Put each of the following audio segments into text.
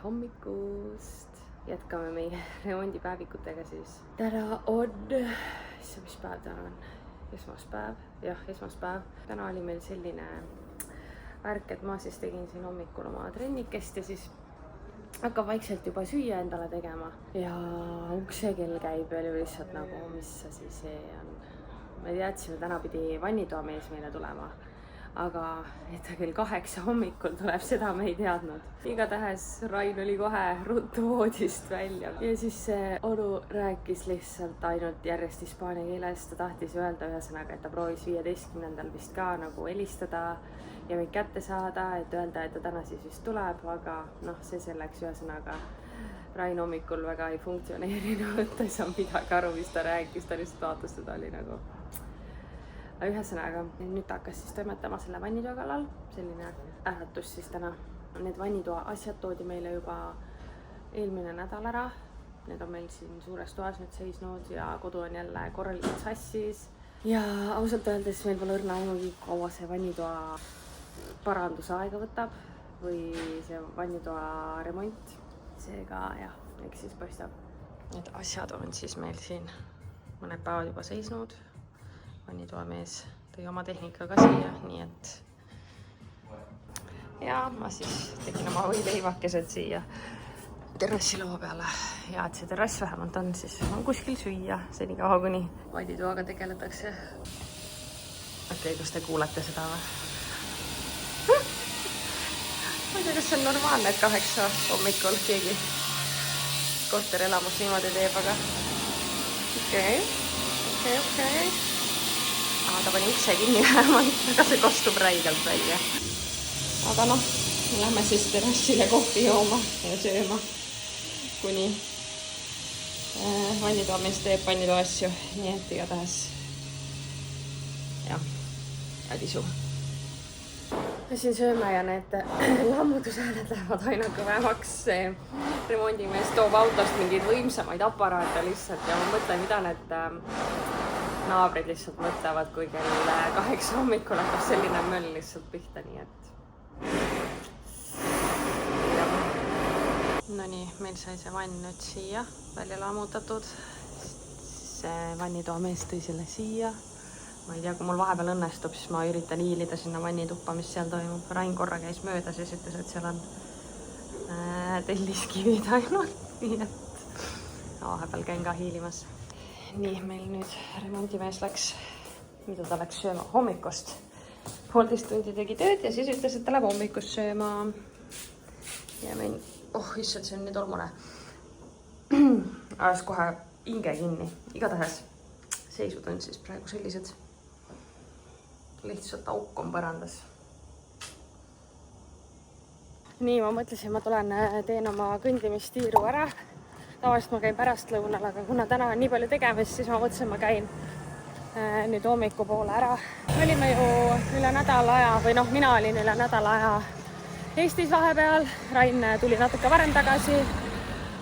hommikust! Jätkame meie remondipäevikutega siis. Täna on, mis päev täna on? Esmaspäev, jah, esmaspäev. Täna oli meil selline värk, et ma siis tegin siin hommikul oma trennikest ja siis hakkab vaikselt juba süüa endale tegema. Ja uksekell käib veel ju lihtsalt nagu, mis asi see on. Me teadsime, täna pidi vannitoamees meile tulema. Aga et ta kell 8 hommikul tuleb, seda me ei teadnud. Igatahes Rain oli kohe ruttu voodist välja. Ja siis see onu rääkis lihtsalt ainult järjest hispaania keeles. Ta tahtis öelda ühesõnaga, et ta proovis 15. vist ka nagu helistada ja meid kätte saada, et öelda, et ta täna siis vist tuleb, aga noh, see selleks ühesõnaga. Rain hommikul väga ei funktsioneerinud, ta ei saanud midagi aru, mis ta rääkis, ta lihtsalt vaatas, teda oli nagu. Ühesõnaga, nüüd ta hakkas siis toimetama selle vannitoa kallal, selline äratus siis täna. Need vannitoa asjad toodi meile juba eelmine nädal ära. Need on meil siin suures toas nüüd seisnud ja kodu on jälle korralikult sassis. Ja ausalt öeldes meil pole õrna aimugi, kaua see vannitoa parandusaega võtab või see vannitoa remont. Seega jah, eks siis paistab. Need asjad on siis meil siin mõned päevad juba seisnud. Vannitoamees tõi oma tehnikaga siia, nii et ja ma siis tegin oma võileivakesed siia terrassilaua peale ja et see terrass vähemalt on, siis on kuskil süüa senikaua, kuni vannitoaga tegeletakse. Okei, kas te kuulete seda või? Ma ei tea, kas see on normaalne, et 8 hommikul keegi korterelamus niimoodi teeb, aga okei. Ta pani ukse kinni vähemalt, aga see kostub räigelt välja. Aga noh, lähme siis terrassile kohvi jooma ja sööma, kuni vannitoamees teeb vannitoa asju. Nii et igatahes jah, adisu. Me siin sööme ja need lammutushääled lähevad aina kõvemaks. Remondimees toob autost mingeid võimsamaid aparaate lihtsalt ja ma mõtlen, mida need naabrid lihtsalt mõtlevad, kui kell 8 hommikul hakkab selline möll lihtsalt pihta, nii et. No nii, meil sai see vann nüüd siia välja lammutatud. See vannitoamees tõi selle siia. Ma ei tea, kui mul vahepeal õnnestub, siis ma üritan hiilida sinna vannituppa, mis seal toimub. Rain korra käis mööda, siis ütles, et seal on telliskivid ainult, nii et vahepeal käin ka hiilimas. Nii, meil nüüd remondimees läks, mida ta läks sööma hommikust. 1,5 tundi tegi tööd ja siis ütles, et ta läheb hommikust sööma. Ja meil, issand, see on nii tolmune. Ajas kohe hinge kinni. Igatahes seisud on siis praegu sellised. Lihtsalt auk on põrandas. Nii, ma mõtlesin, ma tulen, teen oma kõndimistiiru ära. Tavaliselt ma käin pärastlõunal, aga kuna täna on nii palju tegemist, siis ma mõtlesin, ma käin nüüd hommikupoole ära. Me olime ju üle nädala aja, või noh, mina olin üle nädala aja Eestis vahepeal. Rain tuli natuke varem tagasi,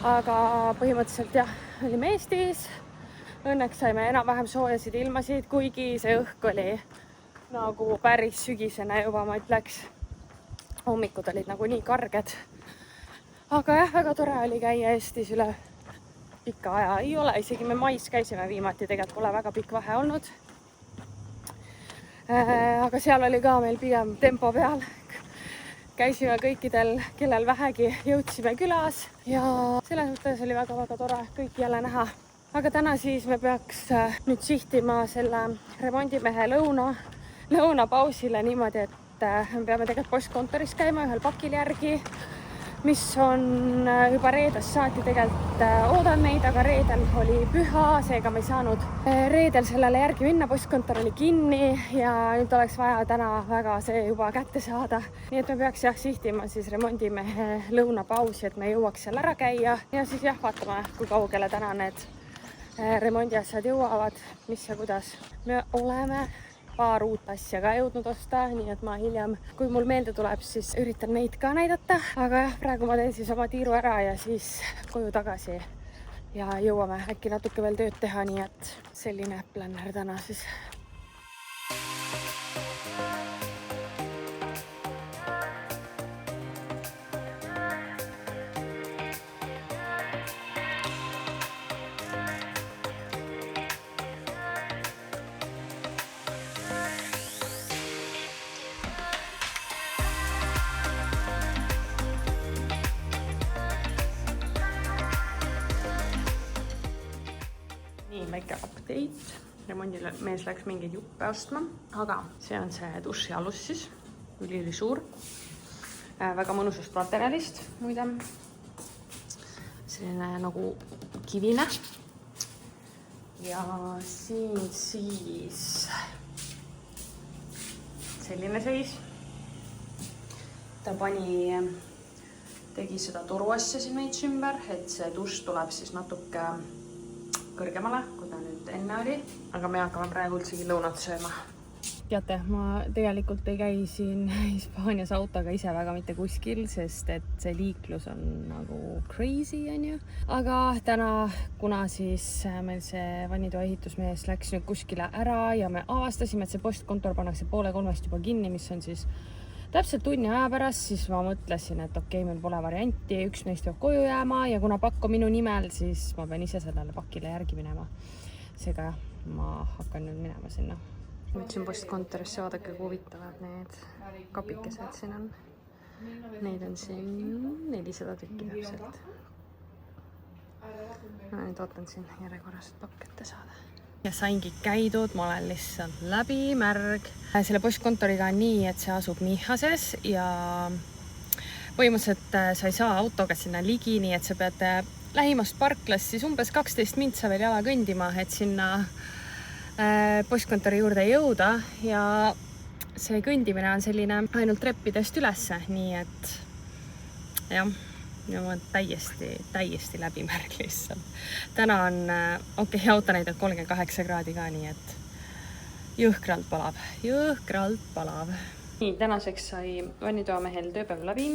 aga põhimõtteliselt jah, olime Eestis. Õnneks saime enam-vähem soojasid ilmasid, kuigi see õhk oli nagu päris sügisene juba, ma ütleks. Hommikud olid nagu nii karged. Aga jah, väga tore oli käia Eestis üle pikka aja. Ei ole, isegi me mais käisime viimati, tegelikult pole väga pikk vahe olnud. Aga seal oli ka meil pigem tempo peal. Käisime kõikidel, kellel vähegi jõudsime külas ja selles mõttes oli väga-väga tore kõik jälle näha. Aga täna siis me peaks nüüd sihtima selle remondimehe lõunapausile niimoodi, et me peame tegelikult postkontoris käima ühel pakil järgi, mis on juba reedest saati tegelikult oodan neid, aga reedel oli püha, seega me ei saanud reedel sellele järgi minna, postkontor oli kinni ja nüüd oleks vaja täna väga see juba kätte saada. Nii et me peaks jah sihtima siis remondimehe lõunapausi, et me jõuaks seal ära käia ja siis jah vaatame, kui kaugele täna need remondiasjad jõuavad, mis ja kuidas. Me oleme paar uut asja ka jõudnud osta, nii et ma hiljem, kui mul meelde tuleb, siis üritan neid ka näidata. Aga jah, praegu ma teen siis oma tiiru ära ja siis koju tagasi ja jõuame äkki natuke veel tööd teha, nii et selline planner täna siis. väike update. Remondimees läks mingeid juppe ostma, aga see on see duši alus siis, üli suur. Väga mõnusast materjalist, muide. Selline nagu kivine. Ja siin siis selline seis. Ta tegi seda toruasja siin veits ümber, et see dušš tuleb siis natuke kõrgemale, kui ta nüüd enne oli. Aga me hakkame praegu üldsegi lõunat sööma. Teate, ma tegelikult ei käi siin Hispaanias autoga ise väga mitte kuskil, sest et see liiklus on nagu crazy, on ju. Aga täna, kuna siis meil see vannitoa ehitusmees läks nüüd kuskile ära ja me avastasime, et see postkontor pannakse 2:30 juba kinni, mis on siis täpselt tunni aja pärast, siis ma mõtlesin, et okei, meil pole varianti, üks meist peab koju jääma ja kuna pakk on minu nimel, siis ma pean ise sellele pakile järgi minema. Seega ma hakkan nüüd minema sinna. Võtsin postkontorisse, vaadake, kui huvitavad need kapikesed siin on. Neid on siin 400 tükki täpselt. Ma nüüd ootan siin järjekorras, et pakk ette saada. Ja saingi käidud, ma olen lihtsalt läbi märg. Selle postkontoriga on nii, et see asub Mihases ja põhimõtteliselt sa ei saa autoga sinna ligi, nii et sa pead lähimast parklast siis umbes 12 mintsa veel jala kõndima, et sinna postkontori juurde jõuda ja see kõndimine on selline ainult treppidest ülesse, nii et jah, ma olen täiesti läbimärg lihtsalt. Täna on, okei, auto näitab 38 kraadi ka, nii et jõhkralt palav. Nii, tänaseks sai vannitoa mehel tööpäev läbi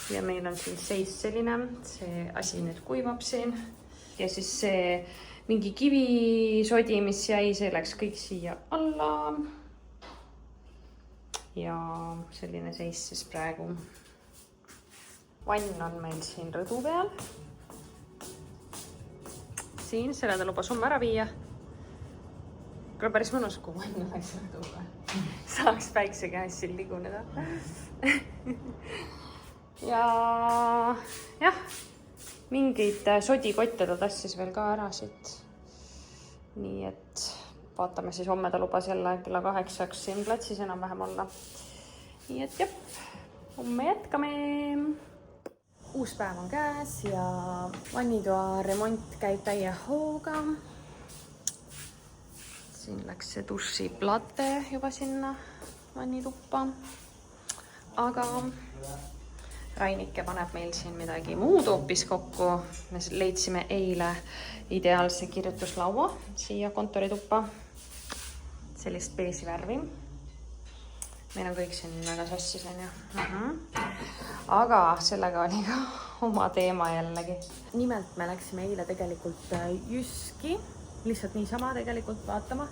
ja meil on siin seis selline, see asi nüüd kuivab siin ja siis see mingi kivisodi, mis jäi, see läks kõik siia alla. Ja selline seis siis praegu. Vann on meil siin rõdu peal. Siin, selle ta lubas homme ära viia. Küll päris mõnus, kui vann oleks rõduga. Saaks päikse käes siin liguneda. Ja jah. Mingeid sodikotte ta tassis veel ka ära siit. Nii et vaatame siis homme ta lubas jälle kella 8 siin platsis enam vähem olla. Nii et jah, homme jätkame. Uus päev on käes ja vannitoa remont käib täie hooga. Siin läks see duši plate juba sinna vannituppa. Aga Rainike paneb meil siin midagi muud hoopis kokku. Me leidsime eile ideaalse kirjutuslaua siia kontorituppa. Sellist beesi värvi. Meil on kõik siin väga sassis, on ju. Aga sellega oli ka oma teema jällegi. Nimelt me läksime eile tegelikult Jyski, lihtsalt niisama tegelikult vaatama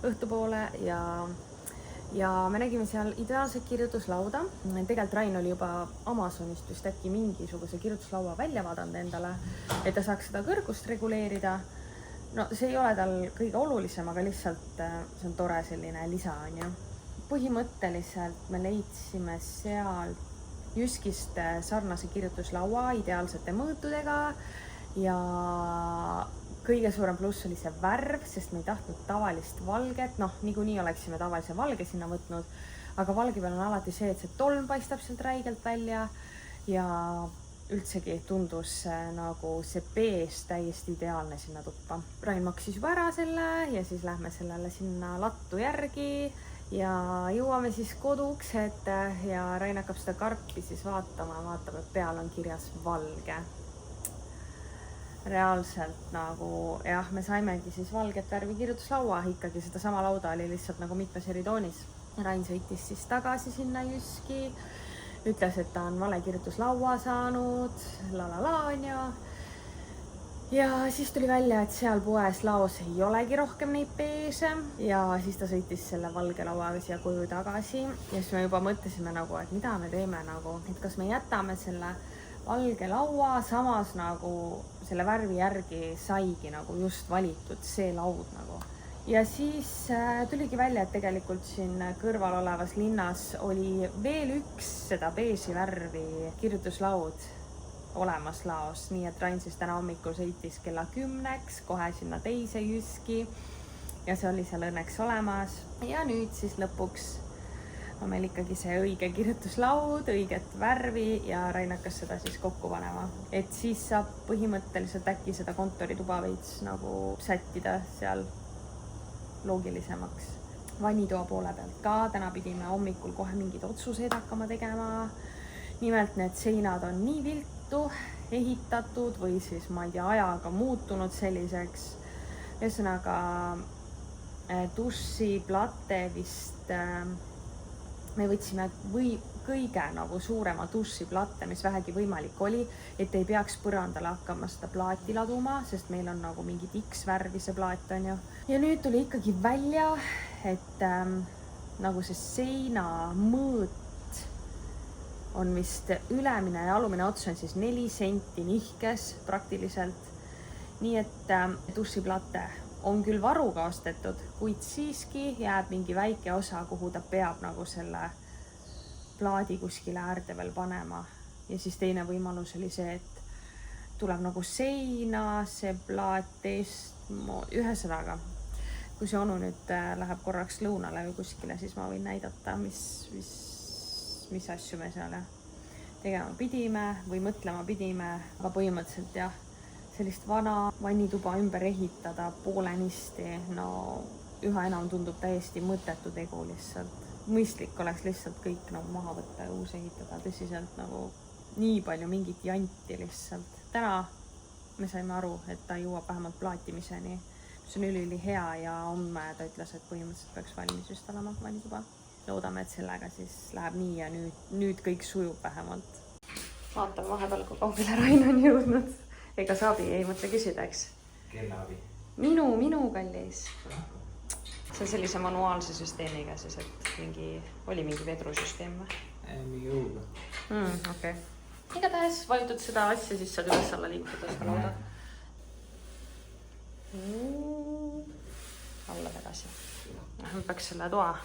õhtupoole ja me nägime seal ideaalset kirjutuslauda. Tegelikult Rain oli juba Amazonist just äkki mingisuguse kirjutuslaua välja vaadanud endale, et ta saaks seda kõrgust reguleerida. No see ei ole tal kõige olulisem, aga lihtsalt see on tore selline lisa, on ju. Põhimõtteliselt me leidsime seal Jyskist sarnase kirjutuslaua ideaalsete mõõtudega ja kõige suurem pluss oli see värv, sest me ei tahtnud tavalist valget, niikuinii oleksime tavalise valge sinna võtnud, aga valge peal on alati see, et see tolm paistab sealt räigelt välja ja üldsegi tundus nagu see bees täiesti ideaalne sinna tuppa. Rain maksis juba ära selle ja siis lähme sellele sinna lattu järgi ja jõuame siis koduks ette ja Rain hakkab seda karpi siis vaatama, vaatab, et peal on kirjas valge. Reaalselt nagu, jah, me saimegi siis valget värvi kirjutuslaua, ikkagi seda sama lauda oli lihtsalt nagu mitmes eri toonis. Rain sõitis siis tagasi sinna Jyski, ütles, et ta on vale kirjutuslaua saanud, on ju. Ja siis tuli välja, et seal poes laos ei olegi rohkem neid beese ja siis ta sõitis selle valge lauaga siia koju tagasi ja siis me juba mõtlesime nagu, et mida me teeme nagu, et kas me jätame selle valge laua, samas nagu selle värvi järgi saigi nagu just valitud see laud nagu. Ja siis tuligi välja, et tegelikult siin kõrval olevas linnas oli veel üks seda beesi värvi kirjutuslaud olemas laos, nii et Rain siis täna hommikul sõitis kella 10 kohe sinna teise Jyski ja see oli seal õnneks olemas. Ja nüüd siis lõpuks on meil ikkagi see õige kirjutuslaud, õiget värvi ja Rain hakkas seda siis kokku panema. Et siis saab põhimõtteliselt äkki seda kontorituba veits nagu sättida seal loogilisemaks. Vannitoa poole pealt ka, täna pidime hommikul kohe mingid otsuseid hakkama tegema. Nimelt need seinad on nii viltu ehitatud või siis ma ei tea, ajaga muutunud selliseks. Ühesõnaga dušiplate vist me võtsime kõige nagu suurema dušiplatte, mis vähegi võimalik oli, et ei peaks põrandale hakkama seda plaati laduma, sest meil on nagu mingid X-värvi see plaat on ju. Ja nüüd tuli ikkagi välja, et nagu see seina mõõt on vist ülemine ja alumine ots on siis 4 senti nihkes praktiliselt. Nii et dušiplate on küll varuga ostetud, kuid siiski jääb mingi väike osa, kuhu ta peab nagu selle plaadi kuskile äärde veel panema. Ja siis teine võimalus oli see, et tuleb nagu seina, see plaat ühesõnaga. Kui see onu nüüd läheb korraks lõunale või kuskile, siis ma võin näidata, mis asju me seal tegema pidime või mõtlema pidime, aga põhimõtteliselt jah, sellist vana vannituba ümber ehitada poolenisti, no üha enam tundub täiesti mõttetu tegu lihtsalt. Mõistlik oleks lihtsalt kõik nagu maha võtta ja uus ehitada, tõsiselt nagu nii palju mingit janti lihtsalt. Täna me saime aru, et ta jõuab vähemalt plaatimiseni, mis on üli hea ja homme ta ütles, et põhimõtteliselt peaks valmis just olema vannituba. Loodame, et sellega siis läheb nii ja nüüd kõik sujub vähemalt. Vaatame vahepeal, kui kaugele Rain on jõudnud. Ega sa abi ei mõtle küsida, eks? Kelle abi? Minu kallis. See on sellise manuaalse süsteemiga siis, et oli mingi vedrusüsteem või? Mingi õuga. Okay. Igatahes vajutad seda asja, siis saad üles alla liigutada seda lauda. Alla tagasi. Ma peaks selle toa.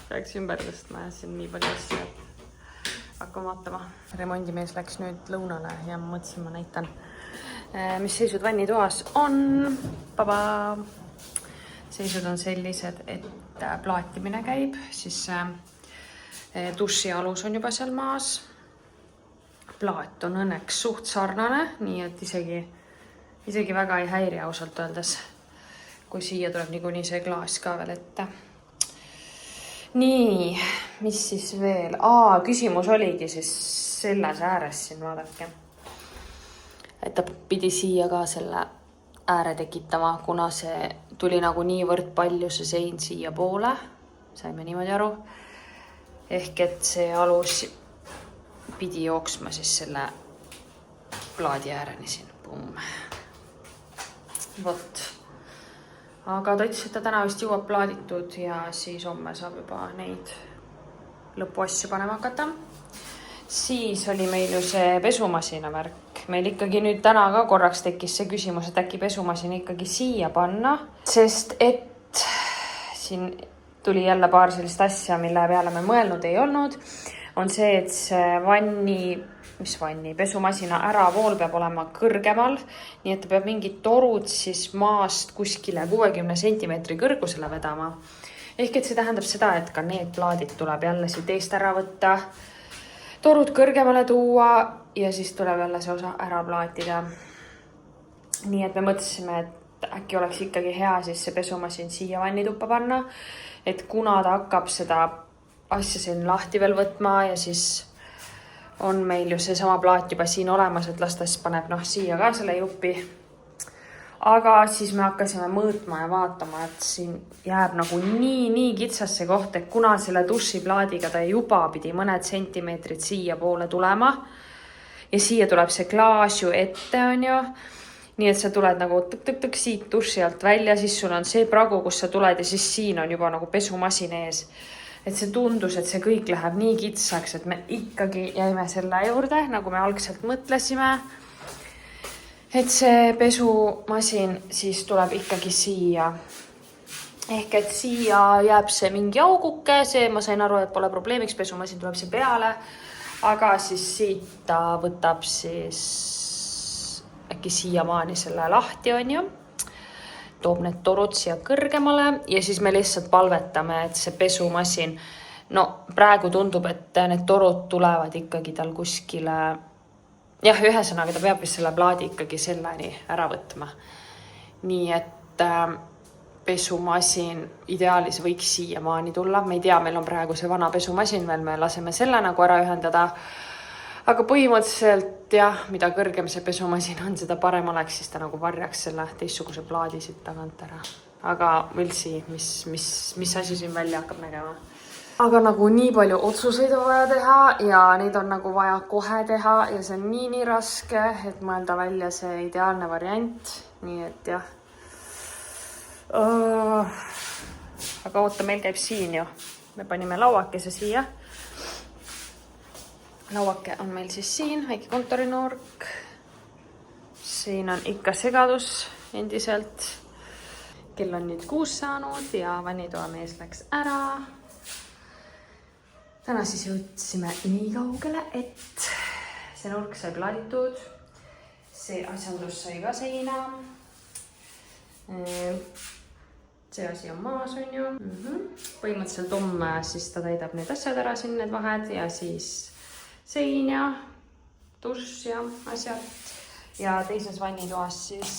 Peaks ümber tõstma ja siin nii palju asju, et hakkame vaatama. Remondimees läks nüüd lõunale ja ma mõtlesin, ma näitan, mis seisud vannitoas on. Seisud on sellised, et plaatimine käib, siis duši alus on juba seal maas. Plaat on õnneks suht sarnane, nii et isegi väga ei häiri ausalt öeldes, kui siia tuleb niikuinii see klaas ka veel ette. Nii, mis siis veel? Küsimus oligi siis selles ääres siin, vaadake. Et ta pidi siia ka selle ääre tekitama, kuna see tuli nagu niivõrd palju see sein siia poole. Saime niimoodi aru. Ehk et see alus pidi jooksma siis selle plaadi ääreni siin. Pumm. Vot. Aga ta ütles, et ta täna vist jõuab plaaditud ja siis homme saab juba neid lõpuasju panema hakata. Siis oli meil ju see pesumasina värk. Meil ikkagi nüüd täna ka korraks tekkis see küsimus, et äkki pesumasina ikkagi siia panna. Sest et siin tuli jälle paar sellist asja, mille peale me mõelnud ei olnud. On see, et see pesumasina äravool peab olema kõrgemal, nii et ta peab mingid torud siis maast kuskile 60 centimeetri kõrgusele vedama. Ehk et see tähendab seda, et ka need plaadid tuleb jälle siit eest ära võtta, torud kõrgemale tuua ja siis tuleb jälle see osa ära plaatida. Nii et me mõtlesime, et äkki oleks ikkagi hea siis see pesumasin siia vannituppa panna, et kuna ta hakkab seda asja siin lahti veel võtma ja siis on meil ju seesama plaat juba siin olemas, et las ta siis paneb siia ka selle jupi. Aga siis me hakkasime mõõtma ja vaatama, et siin jääb nagu nii kitsas see koht, et kuna selle dušiplaadiga ta juba pidi mõned sentimeetrid siia poole tulema ja siia tuleb see klaas ju ette, on ju. Nii et sa tuled nagu tõk siit duši alt välja, siis sul on see pragu, kus sa tuled ja siis siin on juba nagu pesumasin ees. Et see tundus, et see kõik läheb nii kitsaks, et me ikkagi jäime selle juurde, nagu me algselt mõtlesime. Et see pesumasin siis tuleb ikkagi siia. Ehk et siia jääb see mingi auguke, see ma sain aru, et pole probleemiks, pesumasin tuleb see peale. aga siis siit ta võtab siis äkki siiamaani selle lahti, on ju. Toob need torud siia kõrgemale ja siis me lihtsalt palvetame, et see pesumasin, no praegu tundub, et need torud tulevad ikkagi tal kuskile, jah, ühesõnaga ta peab vist selle plaadi ikkagi selleni ära võtma. Nii et pesumasin ideaalis võiks siiamaani tulla. Me ei tea, meil on praegu see vana pesumasin veel, me laseme selle nagu ära ühendada. Aga põhimõtteliselt jah, mida kõrgem see pesumasin on, seda parem oleks, siis ta nagu varjaks selle teistsuguse plaadi siit tagant ära. Aga we'll see, mis asi siin välja hakkab nägema. Aga nagu nii palju otsuseid on vaja teha ja neid on nagu vaja kohe teha ja see on nii raske, et mõelda välja see ideaalne variant. Nii et jah. Aga oota, meil käib siin ju. Me panime lauakese siia. Lauake on meil siis siin, väike kontorinurk. Siin on ikka segadus endiselt. Kell on nüüd 6 saanud ja vannitoa mees läks ära. Täna siis jõudsime nii kaugele, et see nurk sai plaaditud. See asjandus sai ka seina. See asi on maas, on ju. Põhimõtteliselt homme siis ta täidab need asjad ära siin, need vahed ja siis sein ja dušš ja asjad. Ja teises vannitoas siis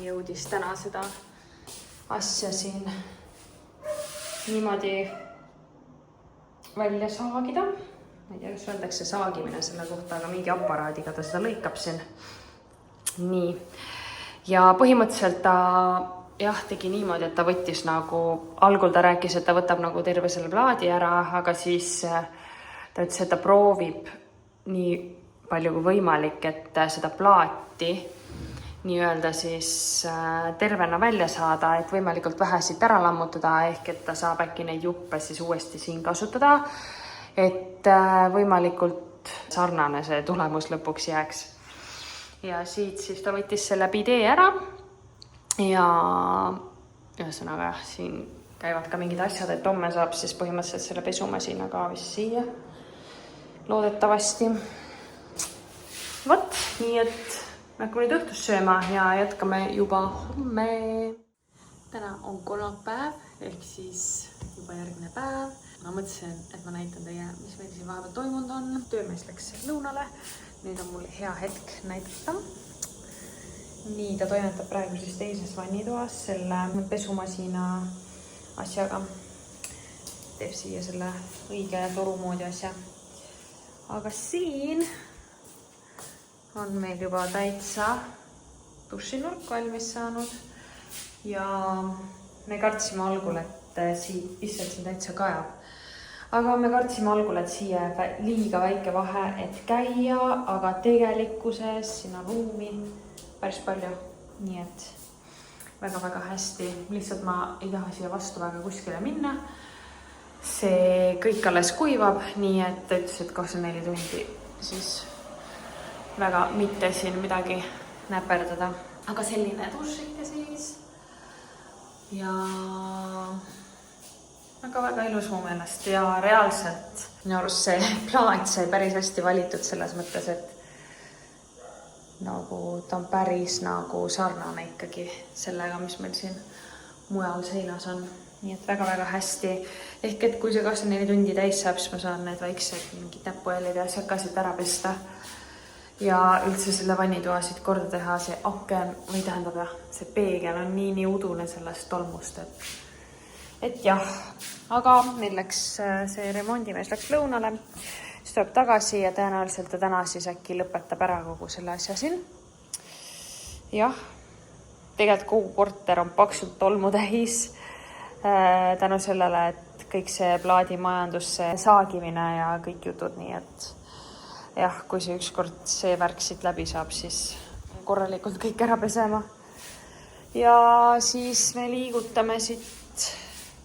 jõudis täna seda asja siin niimoodi välja saagida. Ma ei tea, kas öeldakse saagimine selle kohta, aga mingi aparaadiga ta seda lõikab siin. Nii. Ja põhimõtteliselt ta jah, tegi niimoodi, et ta võttis nagu, algul ta rääkis, et ta võtab nagu terve selle plaadi ära, aga siis ta ütles, et ta proovib nii palju kui võimalik, et seda plaati nii-öelda siis tervena välja saada, et võimalikult vähe siit ära lammutada, ehk et ta saab äkki neid juppe siis uuesti siin kasutada, et võimalikult sarnane see tulemus lõpuks jääks. Ja siit siis ta võttis selle bidee ära ja ühesõnaga siin käivad ka mingid asjad, et homme saab siis põhimõtteliselt selle pesumasina ka vist siia loodetavasti. Vot, nii et me hakkame nüüd õhtust sööma ja jätkame juba homme. Täna on kolmapäev, ehk siis juba järgmine päev. Ma mõtlesin, et ma näitan teie, mis meil siin vahepeal toimunud on. Töömees läks lõunale. Nüüd on mul hea hetk näidata. Nii, ta toimetab praegu siis teises vannitoas selle pesumasina asjaga. Teeb siia selle õige torumoodi asja. Aga siin on meil juba täitsa dušinurk valmis saanud ja me kartsime algul, et siit issand siin täitsa kajab. Aga me kartsime algul, et siia liiga väike vahe, et käia, aga tegelikkuses siin on ruumi päris palju. Nii et väga-väga hästi. Lihtsalt ma ei taha siia vastu väga kuskile minna. See kõik alles kuivab, nii et ta ütles, et 24 tundi siis väga mitte siin midagi näperdada. Aga selline dušike siis. Ja väga-väga ilus mu meelest ja reaalselt minu arust see plaat sai päris hästi valitud selles mõttes, et nagu ta on päris nagu sarnane ikkagi sellega, mis meil siin mujal seinas on. Nii et väga-väga hästi. Ehk et kui see 24 tundi täis saab, siis ma saan need väiksed mingid näpuhäälid ja sekkasid ära pesta. Ja üldse selle vannitoa siit korda teha, see aken või tähendab jah, see peegel on nii udune sellest tolmust, et jah. Aga meil läks see remondimees läks lõunale, siis tuleb tagasi ja tõenäoliselt ta täna siis äkki lõpetab ära kogu selle asja siin. Jah, tegelikult kogu korter on paksult tolmu täis. Tänu sellele, et kõik see plaadimajandus, see saagimine ja kõik jutud, nii et jah, kui see ükskord see värk siit läbi saab, siis korralikult kõik ära pesema. Ja siis me liigutame siit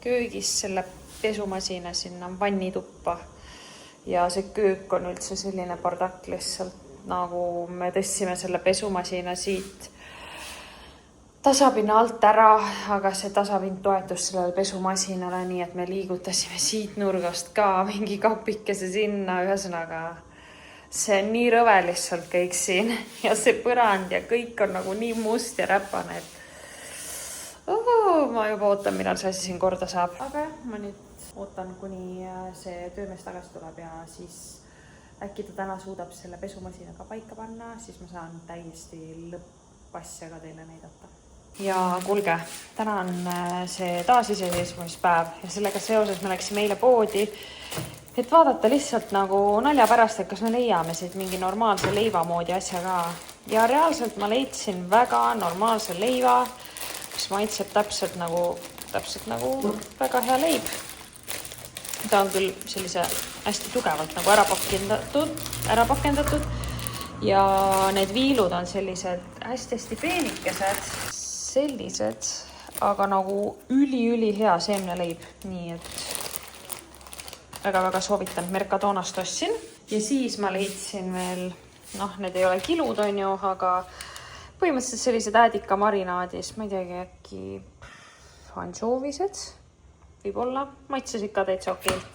köögist selle pesumasina sinna vannituppa ja see köök on üldse selline bardakk lihtsalt, nagu me tõstsime selle pesumasina siit tasapinna alt ära, aga see tasapind toetus sellele pesumasinale, nii et me liigutasime siit nurgast ka mingi kapikese sinna, ühesõnaga see on nii rõve lihtsalt kõik siin ja see põrand ja kõik on nagu nii must ja räpane, et ma juba ootan, millal see asi siin korda saab. Aga jah, ma nüüd ootan, kuni see töömees tagasi tuleb ja siis äkki ta täna suudab selle pesumasinaga paika panna, siis ma saan täiesti lõppasja ka teile näidata. Ja kuulge, täna on see taasiseseisvumispäev ja sellega seoses me läksime eile poodi, et vaadata lihtsalt nagu nalja pärast, et kas me leiame siit mingi normaalse leiva moodi asja ka. Ja reaalselt ma leidsin väga normaalse leiva, mis maitseb täpselt nagu väga hea leib. Ta on küll sellise hästi tugevalt nagu ära pakendatud ja need viilud on sellised hästi-hästi peenikesed, sellised, aga nagu üli hea seemneleib, nii et väga-väga soovitan. Mercadonast ostsin ja siis ma leidsin veel, need ei ole kilud on ju, aga põhimõtteliselt sellised äädika marinaadis, ma ei teagi, äkki ansjoovised võib-olla, maitses ikka täitsa okeilt.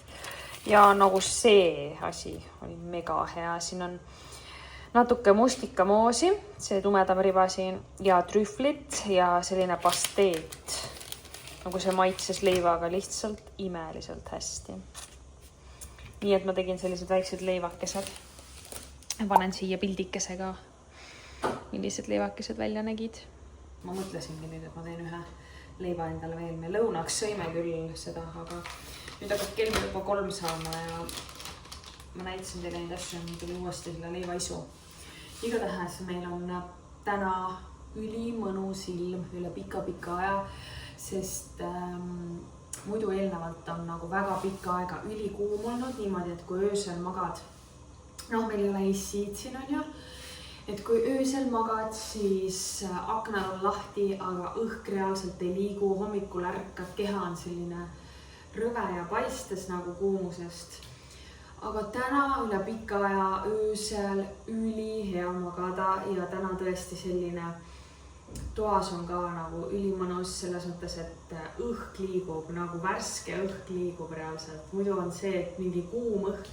Ja nagu see asi oli mega hea, siin on natuke mustikamoosi, see tumedam riba siin ja trühvlit ja selline pasteet. Nagu see maitses leivaga lihtsalt imeliselt hästi. Nii et ma tegin sellised väiksed leivakesed. Panen siia pildikese ka, millised leivakesed välja nägid. Ma mõtlesingi nüüd, et ma teen ühe leiva endale veel. Me lõunaks sõime küll seda, aga nüüd hakkab kell juba 3 saama ja ma näitasin teile neid asju, nüüd tuli uuesti selle leivaisu. Igatahes meil on täna ülimõnus ilm üle pika aja, sest muidu eelnevalt on nagu väga pikka aega ülikuum olnud niimoodi, et kui öösel magad, meil ei ole AC-d siin on ju, et kui öösel magad, siis aknad on lahti, aga õhk reaalselt ei liigu, hommikul ärkad, keha on selline rõve ja paistes nagu kuumusest. Aga täna üle pika aja öösel üli hea magada ja täna tõesti selline toas on ka nagu ülimõnus selles mõttes, et õhk liigub, nagu värske õhk liigub reaalselt. Muidu on see, et mingi kuum õhk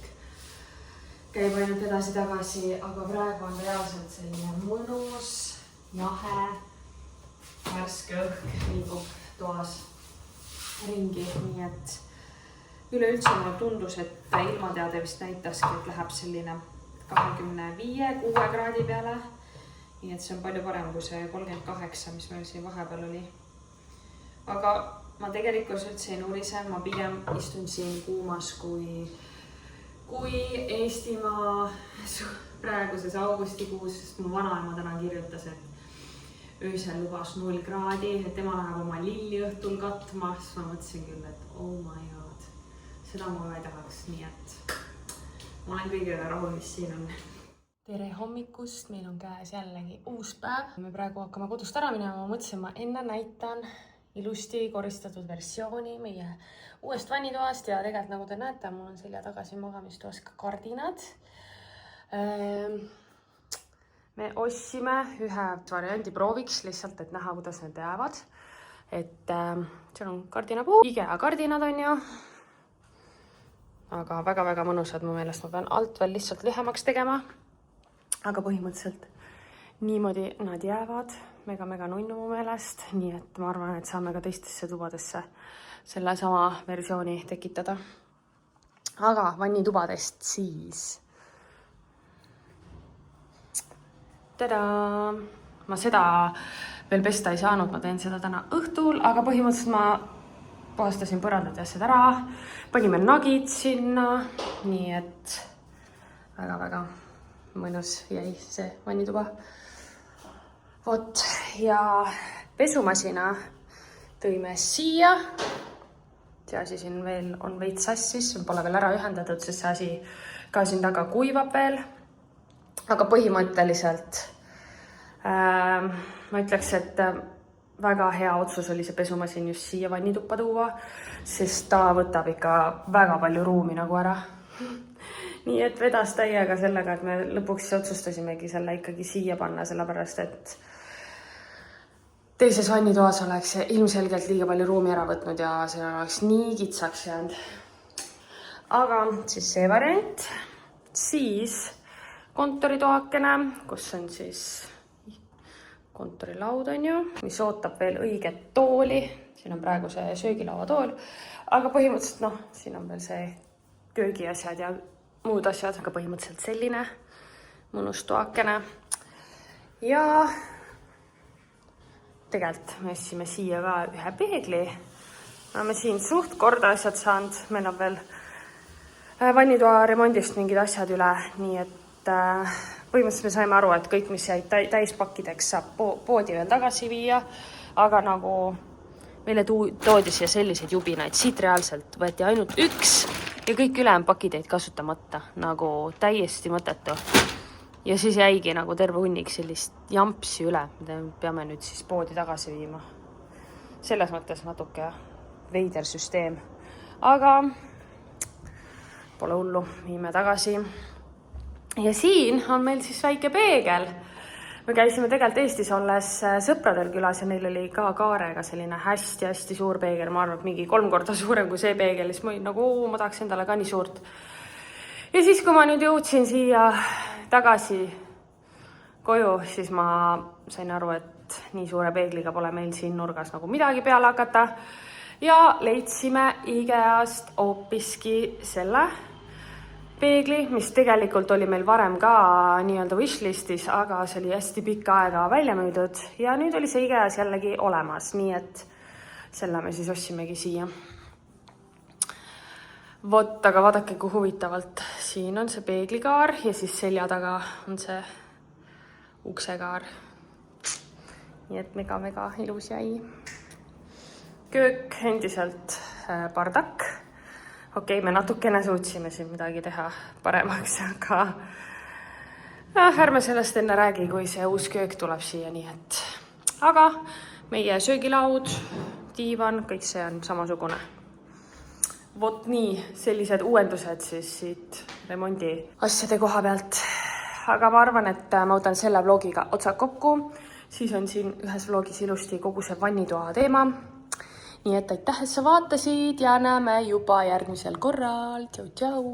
käib ainult edasi-tagasi, aga praegu on reaalselt selline mõnus, jahe, värske õhk liigub toas ringi, nii et üleüldse mulle tundus, et ilmateade vist näitaski, et läheb selline 25-6 kraadi peale. Nii et see on palju parem kui see 38, mis meil siin vahepeal oli. Aga ma tegelikult üldse ei nurise, ma pigem istun siin kuumas kui Eestimaa praeguses augustikuus, sest mu vanaema täna kirjutas, et öösel lubas 0 kraadi, et tema läheb oma lilli õhtul katma, siis ma mõtlesin küll, et oh my god, seda ma ei tahaks, nii et ma olen kõigele rahul, mis siin on. Tere hommikust, meil on käes jällegi uus päev. Me praegu hakkame kodust ära minema, ma mõtlesin, ma enne näitan ilusti koristatud versiooni meie uuest vannitoast ja tegelikult nagu te näete, mul on selja tagasi magamistoas ka kardinad. Me ostsime ühe variandi prooviks lihtsalt, et näha, kuidas need jäävad. Et seal on kardinapuu, IKEA kardinad on ju. Aga väga-väga mõnusad mu meelest, ma pean alt veel lihtsalt lühemaks tegema. Aga põhimõtteliselt niimoodi nad jäävad mega nunnu mu meelest, nii et ma arvan, et saame ka teistesse tubadesse selle sama versiooni tekitada. Aga vannitubadest siis. Tada! Ma seda veel pesta ei saanud, ma teen seda täna õhtul, aga põhimõtteliselt ma puhastasin põrandad ja asjad ära, panime nagid sinna, nii et väga-väga mõnus jäi see vannituba. Vot, ja pesumasina tõime siia. See asi siin veel on veits sassis, pole veel ära ühendatud, sest see asi ka siin taga kuivab veel. Aga põhimõtteliselt ma ütleks, et väga hea otsus oli see pesumasin just siia vannituppa tuua, sest ta võtab ikka väga palju ruumi nagu ära. Nii et vedas täiega sellega, et me lõpuks otsustasimegi selle ikkagi siia panna, sellepärast et teises vannitoas oleks ilmselgelt liiga palju ruumi ära võtnud ja see oleks nii kitsaks jäänud. Aga siis see variant. Siis kontoritoakene, kus on siis kontorilaud on ju, mis ootab veel õiget tooli. Siin on praegu see söögilaua tool, aga põhimõtteliselt siin on veel see köögiasjad ja muud asjad, aga põhimõtteliselt selline mõnus toakene. Ja tegelikult me ostsime siia ka ühe peegli. Me oleme siin suht korda asjad saanud, meil on veel vannitoa remondist mingid asjad üle, nii et põhimõtteliselt me saime aru, et kõik, mis jäid täispakkideks, saab poodi veel tagasi viia, aga nagu meile toodi siia selliseid jubinaid, siit reaalselt võeti ainult üks ja kõik ülejäänud pakid jäid kasutamata, nagu täiesti mõttetu. Ja siis jäigi nagu terve hunnik sellist jampsi üle, mida peame nüüd siis poodi tagasi viima. Selles mõttes natuke veider süsteem, aga pole hullu, viime tagasi. Ja siin on meil siis väike peegel. Me käisime tegelikult Eestis olles sõpradel külas ja neil oli ka kaarega selline hästi suur peegel. Ma arvan, et mingi 3 korda suurem kui see peegel. Siis ma olin nagu, ma tahaks endale ka nii suurt. Ja siis, kui ma nüüd jõudsin siia tagasi koju, siis ma sain aru, et nii suure peegliga pole meil siin nurgas nagu midagi peale hakata. Ja leidsime IKEA-st hoopiski selle peegli, mis tegelikult oli meil varem ka nii-öelda wishlistis, aga see oli hästi pikka aega välja müüdud ja nüüd oli see IKEA-s jällegi olemas, nii et selle me siis ostsimegi siia. Vot, aga vaadake, kui huvitavalt. Siin on see peeglikaar ja siis selja taga on see uksekaar. Nii et mega ilus jäi. Köök endiselt bardak. Okei, me natukene suutsime siin midagi teha paremaks, aga ärme sellest enne räägi, kui see uus köök tuleb siia, nii et. Aga meie söögilaud, diivan, kõik see on samasugune. Vot nii, sellised uuendused siis siit remondi asjade koha pealt. Aga ma arvan, et ma võtan selle vlogiga otsad kokku. Siis on siin ühes vlogis ilusti kogu see vannitoa teema. Nii et aitäh, et sa vaatasid ja näeme juba järgmisel korral. Tšau!